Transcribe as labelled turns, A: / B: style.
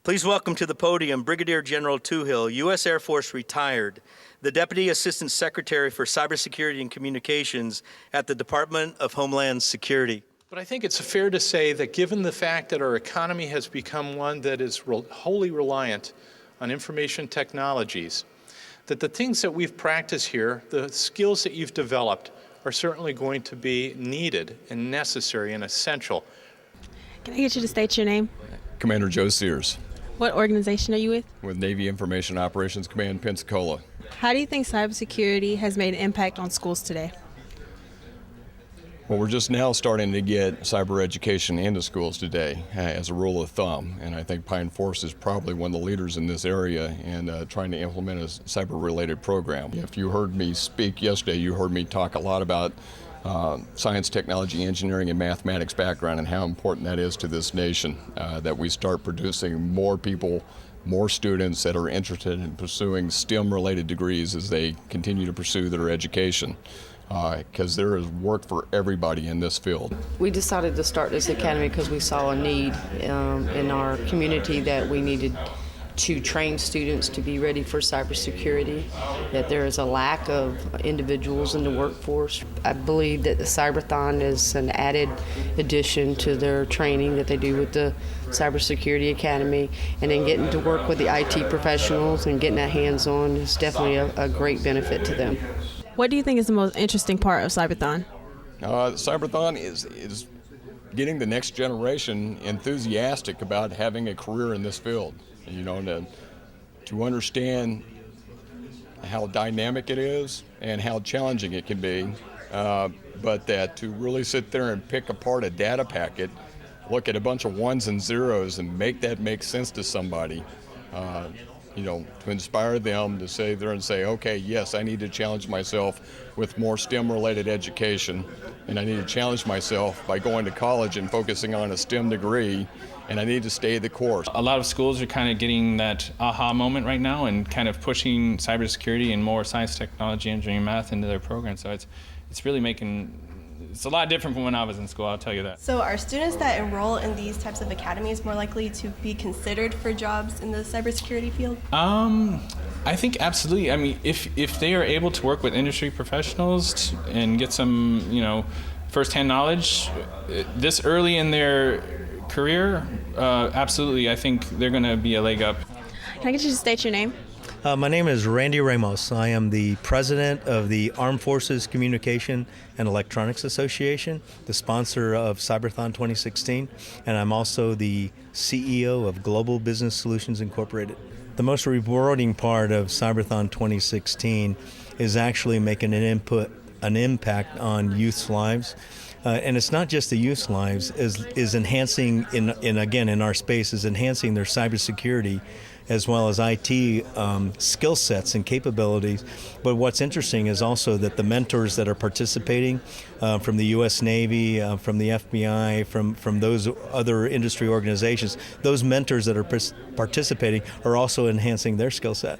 A: Please welcome to the podium Brigadier General Tohill, U.S. Air Force retired, the Deputy Assistant Secretary for Cybersecurity and Communications at the Department of Homeland Security.
B: But I think it's fair to say that given the fact that our economy has become one that is wholly reliant on information technologies, that the things that we've practiced here, the skills that you've developed, are certainly going to be needed and necessary and essential.
C: Can I get you to state your name?
D: Commander Joe Sears.
C: What organization are you with?
D: With Navy Information Operations Command, Pensacola.
C: How do you think cybersecurity has made an impact on schools today?
D: Well, we're just now starting to get cyber education into schools today as a rule of thumb, and I think Pine Forest is probably one of the leaders in this area and trying to implement a cyber-related program. If you heard me speak yesterday, you heard me talk a lot about science, technology, engineering, and mathematics background and how important that is to this nation, that we start producing more people, more students that are interested in pursuing STEM-related degrees as they continue to pursue their education, because there is work for everybody in this field.
E: We decided to start this academy because we saw a need in our community that we needed to train students to be ready for cybersecurity, that there is a lack of individuals in the workforce. I believe that the Cyberthon is an added addition to their training that they do with the Cybersecurity Academy, and then getting to work with the IT professionals and getting that hands-on is definitely a great benefit to them.
C: What do you think is the most interesting part of Cyberthon?
D: Cyberthon is getting the next generation enthusiastic about having a career in this field. You know, to understand how dynamic it is and how challenging it can be, but that to really sit there and pick apart a data packet, look at a bunch of ones and zeros and make that make sense to somebody, you know, to inspire them to say there and say, okay, yes, I need to challenge myself with more STEM-related education, and I need to challenge myself by going to college and focusing on a STEM degree, and I need to stay the course.
F: A lot of schools are kind of getting that aha moment right now and kind of pushing cybersecurity and more science, technology, engineering, math into their program. So it's really it's a lot different from when I was in school, I'll tell you that.
G: So are students that enroll in these types of academies more likely to be considered for jobs in the cybersecurity field?
F: I think absolutely. I mean, if they are able to work with industry professionals and get some, you know, firsthand knowledge this early in their career, absolutely, I think they're going to be a leg up.
C: Can I get you to state your name?
A: My name is Randy Ramos. I am the president of the Armed Forces Communication and Electronics Association, the sponsor of Cyberthon 2016, and I'm also the CEO of Global Business Solutions Incorporated. The most rewarding part of Cyberthon 2016 is actually making an impact on youth's lives. And it's not just the youth's lives, is enhancing, in our space, is enhancing their cybersecurity as well as IT skill sets and capabilities. But what's interesting is also that the mentors that are participating from the U.S. Navy, from the FBI, from those other industry organizations, those mentors that are participating are also enhancing their skill set.